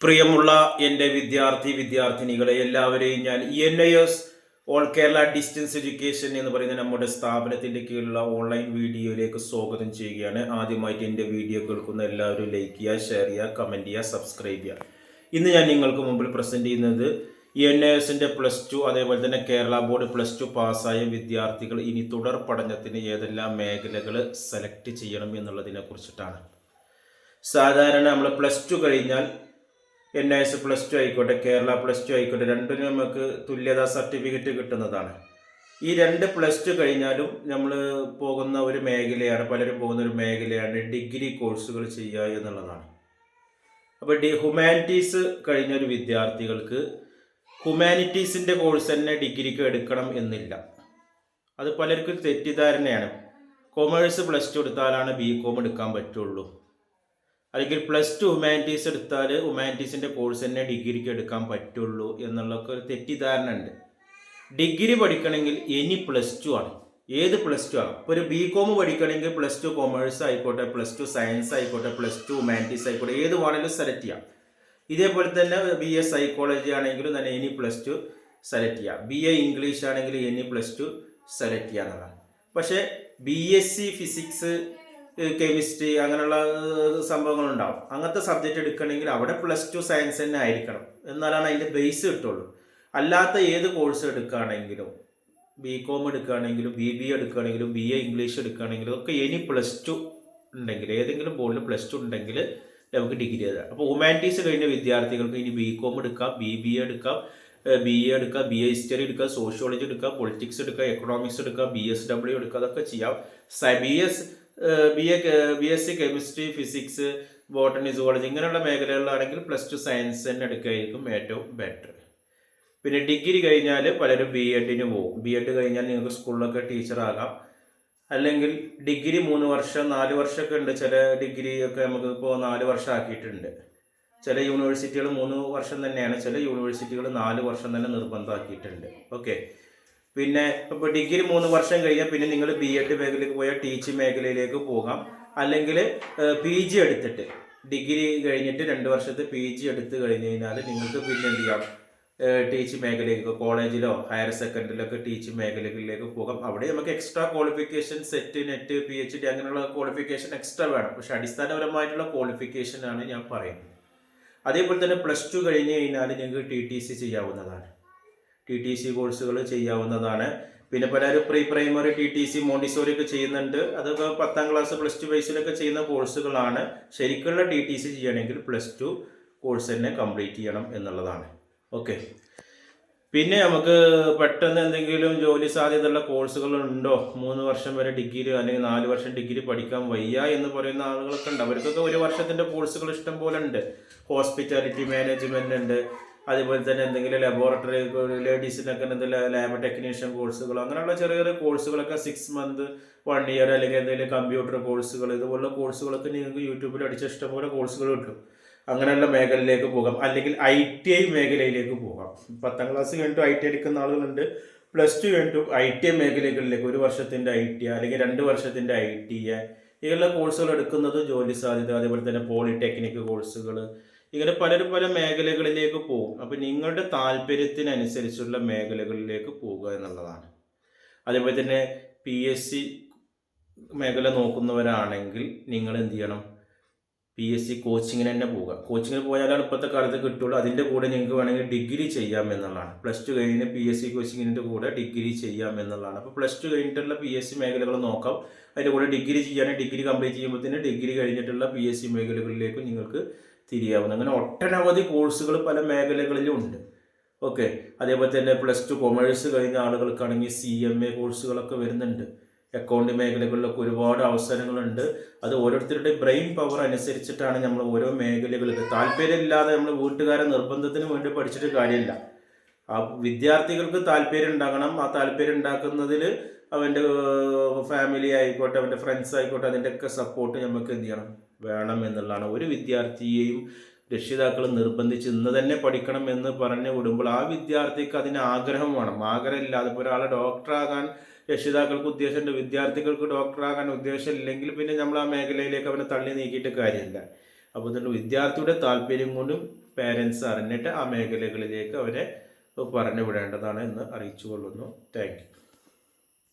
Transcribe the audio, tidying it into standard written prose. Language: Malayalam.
പ്രിയമുള്ള എൻ്റെ വിദ്യാർത്ഥിനികളെ എല്ലാവരെയും ഞാൻ ENIS all Kerala distance education എന്ന് പറയുന്ന നമ്മുടെ സ്ഥാപനത്തിൻ്റെ കീഴിലുള്ള ഓൺലൈൻ വീഡിയോയിലേക്ക് സ്വാഗതം ചെയ്യുകയാണ്. ആദ്യമായിട്ട് എൻ്റെ വീഡിയോ കേൾക്കുന്ന എല്ലാവരും ലൈക്ക് ചെയ്യുക, ഷെയർ ചെയ്യുക, കമൻറ്റ് ചെയ്യുക, സബ്സ്ക്രൈബ് ചെയ്യുക. ഇന്ന് ഞാൻ നിങ്ങൾക്ക് മുമ്പിൽ പ്രസൻറ്റ് ചെയ്യുന്നത് ENISൻ്റെ +2 അതേപോലെ തന്നെ കേരള ബോർഡ് +2 പാസ്സായ വിദ്യാർത്ഥികൾ ഇനി തുടർ പഠനത്തിന് ഏതെല്ലാം മേഖലകൾ സെലക്ട് ചെയ്യണം എന്നുള്ളതിനെ കുറിച്ചിട്ടാണ്. സാധാരണ നമ്മൾ +2 കഴിഞ്ഞാൽ NIS +2 ആയിക്കോട്ടെ, കേരള +2 ആയിക്കോട്ടെ, രണ്ടിനും നമുക്ക് തുല്യതാ സർട്ടിഫിക്കറ്റ് കിട്ടുന്നതാണ്. ഈ രണ്ട് +2 കഴിഞ്ഞാലും നമ്മൾ പോകുന്ന ഒരു മേഖലയാണ്, പലരും പോകുന്ന ഒരു മേഖലയാണ് ഡിഗ്രി കോഴ്സുകൾ ചെയ്യുക എന്നുള്ളതാണ്. അപ്പോൾ ഹ്യൂമാനിറ്റീസ് കഴിഞ്ഞ ഒരു വിദ്യാർത്ഥികൾക്ക് ഹ്യൂമാനിറ്റീസിൻ്റെ കോഴ്സ് തന്നെ ഡിഗ്രിക്ക് എടുക്കണം എന്നില്ല. അത് പലർക്കും തെറ്റിദ്ധാരണയാണ്. കൊമേഴ്സ് +2 എടുത്താലാണ് BCom എടുക്കാൻ പറ്റുള്ളൂ, അല്ലെങ്കിൽ +2 ഹ്യൂമാനിറ്റീസ് എടുത്താൽ ഹ്യൂമാനിറ്റീസിൻ്റെ കോഴ്സ് തന്നെ ഡിഗ്രിക്ക് എടുക്കാൻ പറ്റുള്ളൂ എന്നുള്ളൊക്കെ ഒരു തെറ്റിദ്ധാരണ ഉണ്ട്. ഡിഗ്രി പഠിക്കണമെങ്കിൽ ഇനി +2 ആണ്. ഏത് +2 ആണ്. ഇപ്പോൾ ഒരു BCom പഠിക്കണമെങ്കിൽ +2 കൊമേഴ്സ് ആയിക്കോട്ടെ, +2 സയൻസ് ആയിക്കോട്ടെ, +2 ഹ്യൂമാനിറ്റീസ് ആയിക്കോട്ടെ, ഏത് വേണമെങ്കിലും സെലക്ട് ചെയ്യാം. ഇതേപോലെ തന്നെ BA സൈക്കോളജി ആണെങ്കിലും തന്നെ ഇനി +2 സെലക്ട് ചെയ്യാം. BA ഇംഗ്ലീഷ് ആണെങ്കിൽ ഇനി +2 സെലക്ട് ചെയ്യുക എന്നുള്ളതാണ്. പക്ഷേ BSc ഫിസിക്സ്, കെമിസ്ട്രി അങ്ങനെയുള്ള സംഭവങ്ങളുണ്ടാവും. അങ്ങനത്തെ സബ്ജക്റ്റ് എടുക്കണമെങ്കിൽ അവിടെ +2 സയൻസ് തന്നെ ആയിരിക്കണം, എന്നാലാണ് അതിൻ്റെ ബേസ് കിട്ടുള്ളൂ. അല്ലാത്ത ഏത് കോഴ്സ് എടുക്കുകയാണെങ്കിലും, BCom എടുക്കുകയാണെങ്കിലും, BBA എടുക്കുകയാണെങ്കിലും, BA ഇംഗ്ലീഷ് എടുക്കുകയാണെങ്കിലും ഒക്കെ ഇനി +2 ഉണ്ടെങ്കിൽ, ഏതെങ്കിലും ബോർഡിൽ +2 ഉണ്ടെങ്കിൽ നമുക്ക് ഡിഗ്രി എഴുതാം. അപ്പോൾ ഹ്യൂമാനിറ്റീസ് കഴിഞ്ഞ വിദ്യാർത്ഥികൾക്ക് ഇനി BCom എടുക്കാം, BBA എടുക്കാം, BA എടുക്കാം, BA ഹിസ്റ്ററി എടുക്കാം, സോഷ്യോളജി എടുക്കാം, പൊളിറ്റിക്സ് എടുക്കാം, എക്കണോമിക്സ് എടുക്കാം, BSW എടുക്കാം, അതൊക്കെ ചെയ്യാം. BSc chemistry, physics, botany, zoology ഇങ്ങനെയുള്ള മേഖലകളിലാണെങ്കിൽ +2 സയൻസ് തന്നെ എടുക്കുകയായിരിക്കും ഏറ്റവും ബെറ്റർ. പിന്നെ ഡിഗ്രി കഴിഞ്ഞാൽ പലരും B.Edന് പോകും. B.Ed കഴിഞ്ഞാൽ നിങ്ങൾക്ക് സ്കൂളിലൊക്കെ ടീച്ചറാകാം. അല്ലെങ്കിൽ ഡിഗ്രി 3 വർഷം 4 വർഷമൊക്കെ ഉണ്ട്. ചില ഡിഗ്രി ഒക്കെ നമുക്ക് ഇപ്പോൾ 4 വർഷം ആക്കിയിട്ടുണ്ട്. ചില യൂണിവേഴ്സിറ്റികൾ 3 വർഷം തന്നെയാണ്, ചില യൂണിവേഴ്സിറ്റികൾ 4 വർഷം തന്നെ നിർബന്ധമാക്കിയിട്ടുണ്ട്. ഓക്കെ. പിന്നെ ഇപ്പോൾ ഡിഗ്രി 3 വർഷം കഴിഞ്ഞാൽ പിന്നെ നിങ്ങൾ B.Ed മേഖലയിലേക്ക് പോയാൽ ടീച്ചിങ് മേഖലയിലേക്ക് പോകാം. അല്ലെങ്കിൽ PG എടുത്തിട്ട് ഡിഗ്രി കഴിഞ്ഞിട്ട് 2 വർഷത്തെ PG എടുത്ത് കഴിഞ്ഞ് കഴിഞ്ഞാൽ നിങ്ങൾക്ക് പിന്നെ എന്ത് ചെയ്യാം, ടീച്ചിങ് മേഖലയിലേക്ക് കോളേജിലോ ഹയർ സെക്കൻഡറിയിലൊക്കെ ടീച്ചിങ് മേഖലകളിലേക്ക് പോകാം. അവിടെ നമുക്ക് extra qualification, set, net, PhD അങ്ങനെയുള്ള ക്വാളിഫിക്കേഷൻ എക്സ്ട്രാ വേണം. പക്ഷെ അടിസ്ഥാനപരമായിട്ടുള്ള ക്വാളിഫിക്കേഷനാണ് ഞാൻ പറയുന്നത്. അതേപോലെ തന്നെ +2 കഴിഞ്ഞ് കഴിഞ്ഞാൽ നിങ്ങൾക്ക് TTC ചെയ്യാവുന്നതാണ്, TTC കോഴ്സുകൾ ചെയ്യാവുന്നതാണ്. പിന്നെ പലരും പ്രൈമറി TTC, മോണ്ടിസോറി ഒക്കെ ചെയ്യുന്നുണ്ട്. അതൊക്കെ 10ാം ക്ലാസ് +2 ബേസിലൊക്കെ ചെയ്യുന്ന കോഴ്സുകളാണ്. ശരിക്കുള്ള TTC ചെയ്യണമെങ്കിൽ +2 കോഴ്സ് തന്നെ കംപ്ലീറ്റ് ചെയ്യണം എന്നുള്ളതാണ്. ഓക്കെ. പിന്നെ നമുക്ക് പെട്ടെന്ന് എന്തെങ്കിലും ജോലി സാധ്യതയുള്ള കോഴ്സുകൾ ഉണ്ടോ, 3 വർഷം വരെ ഡിഗ്രി അല്ലെങ്കിൽ 4 വർഷം ഡിഗ്രി പഠിക്കാൻ വയ്യ എന്ന് പറയുന്ന ആളുകളൊക്കെ ഉണ്ട്. അവർക്കൊക്കെ 1 വർഷത്തിൻ്റെ കോഴ്സുകൾ ഇഷ്ടം പോലെ ഉണ്ട്. ഹോസ്പിറ്റാലിറ്റി മാനേജ്മെൻ്റ് ഉണ്ട്. അതുപോലെ തന്നെ എന്തെങ്കിലും ലബോറട്ടറി, ലേഡീസിനൊക്കെ എന്തെങ്കിലും ലാബ് ടെക്നീഷ്യൻ കോഴ്സുകൾ, അങ്ങനെയുള്ള ചെറിയ ചെറിയ കോഴ്സുകളൊക്കെ 6 മന്ത് 1 ഇയർ, അല്ലെങ്കിൽ എന്തെങ്കിലും കമ്പ്യൂട്ടർ കോഴ്സുകൾ, ഇതുപോലുള്ള കോഴ്സുകളൊക്കെ നിങ്ങൾക്ക് യൂട്യൂബിൽ അടിച്ച ഇഷ്ടംപോലെ കോഴ്സുകൾ കിട്ടും. അങ്ങനെയുള്ള മേഖലയിലേക്ക് പോകാം. അല്ലെങ്കിൽ ITI മേഖലയിലേക്ക് പോകാം. 10ാം ക്ലാസ് കഴിഞ്ഞിട്ട് ITI എടുക്കുന്ന ആളുകളുണ്ട്. +2 കഴിഞ്ഞിട്ട് ITI മേഖലകളിലേക്ക് 1 വർഷത്തിൻ്റെ ITI അല്ലെങ്കിൽ 2 വർഷത്തിൻ്റെ ITI ഇങ്ങനെയുള്ള കോഴ്സുകൾ എടുക്കുന്നത് ജോലി സാധ്യത. അതേപോലെ തന്നെ പോളിടെക്നിക് കോഴ്സുകൾ, ഇങ്ങനെ പലരും പല മേഖലകളിലേക്ക് പോകും. അപ്പോൾ നിങ്ങളുടെ താല്പര്യത്തിനനുസരിച്ചുള്ള മേഖലകളിലേക്ക് പോകുക എന്നുള്ളതാണ്. അതേപോലെ തന്നെ PSC മേഖല നോക്കുന്നവരാണെങ്കിൽ നിങ്ങൾ എന്ത് ചെയ്യണം, PSC കോച്ചിങ്ങിന് തന്നെ പോവുക. കോച്ചിങ്ങിന് പോയാലാണ് ഇപ്പോഴത്തെ കാലത്ത് കിട്ടുള്ളൂ. അതിൻ്റെ കൂടെ നിങ്ങൾക്ക് വേണമെങ്കിൽ ഡിഗ്രി ചെയ്യാം എന്നുള്ളതാണ്. +2 കഴിഞ്ഞ് PSC കോച്ചിങ്ങിൻ്റെ കൂടെ ഡിഗ്രി ചെയ്യാം എന്നുള്ളതാണ്. അപ്പോൾ +2 കഴിഞ്ഞിട്ടുള്ള PSC മേഖലകൾ നോക്കാം. അതിൻ്റെ കൂടെ ഡിഗ്രി ചെയ്യുകയാണെങ്കിൽ ഡിഗ്രി കംപ്ലീറ്റ് ചെയ്യുമ്പോഴത്തേന് ഡിഗ്രി കഴിഞ്ഞിട്ടുള്ള PSC മേഖലകളിലേക്ക് നിങ്ങൾക്ക് തിരിയാവുന്ന അങ്ങനെ ഒട്ടനവധി കോഴ്സുകൾ പല മേഖലകളിലും ഉണ്ട്. ഓക്കെ. അതേപോലെ തന്നെ +2 കൊമേഴ്സ് കഴിഞ്ഞ ആളുകൾക്കാണെങ്കിൽ CMA കോഴ്സുകളൊക്കെ വരുന്നുണ്ട്. അക്കൗണ്ട് മേഖലകളിലൊക്കെ ഒരുപാട് അവസരങ്ങളുണ്ട്. അത് ഓരോരുത്തരുടെ ബ്രെയിൻ പവർ അനുസരിച്ചിട്ടാണ് നമ്മൾ ഓരോ മേഖലകളിൽ. താല്പര്യമില്ലാതെ നമ്മൾ വീട്ടുകാരെ നിർബന്ധത്തിന് വേണ്ടി പഠിച്ചിട്ട് കാര്യമില്ല. ആ വിദ്യാർത്ഥികൾക്ക് താല്പര്യം ഉണ്ടാകണം. ആ താല്പര്യം ഉണ്ടാക്കുന്നതിൽ അവൻ്റെ ഫാമിലി ആയിക്കോട്ടെ, അവൻ്റെ ഫ്രണ്ട്സ് ആയിക്കോട്ടെ, അതിൻ്റെയൊക്കെ സപ്പോർട്ട് നമുക്ക് എന്ത് ചെയ്യണം, വേണം എന്നുള്ളതാണ്. ഒരു വിദ്യാർത്ഥിയെയും രക്ഷിതാക്കൾ നിർബന്ധിച്ച് ഇന്ന് തന്നെ പഠിക്കണം എന്ന് പറഞ്ഞു വിടുമ്പോൾ ആ വിദ്യാർത്ഥിക്ക് അതിന് ആഗ്രഹം വേണം. ആഗ്രഹമില്ലാതെ ഇപ്പോൾ ഒരാളെ ഡോക്ടറാകാൻ രക്ഷിതാക്കൾക്ക് ഉദ്ദേശമുണ്ട്, വിദ്യാർത്ഥികൾക്ക് ഡോക്ടറാകാൻ ഉദ്ദേശം ഇല്ലെങ്കിൽ പിന്നെ നമ്മൾ ആ മേഖലയിലേക്ക് അവനെ തള്ളി നീക്കിയിട്ട് കാര്യമില്ല. അപ്പോൾ അതുകൊണ്ട് വിദ്യാർത്ഥിയുടെ താല്പര്യം കൊണ്ടും പേരൻസ് അറിഞ്ഞിട്ട് ആ മേഖലകളിലേക്ക് അവരെ പറഞ്ഞു വിടേണ്ടതാണ് എന്ന് അറിയിച്ചു കൊള്ളുന്നു. Thank you.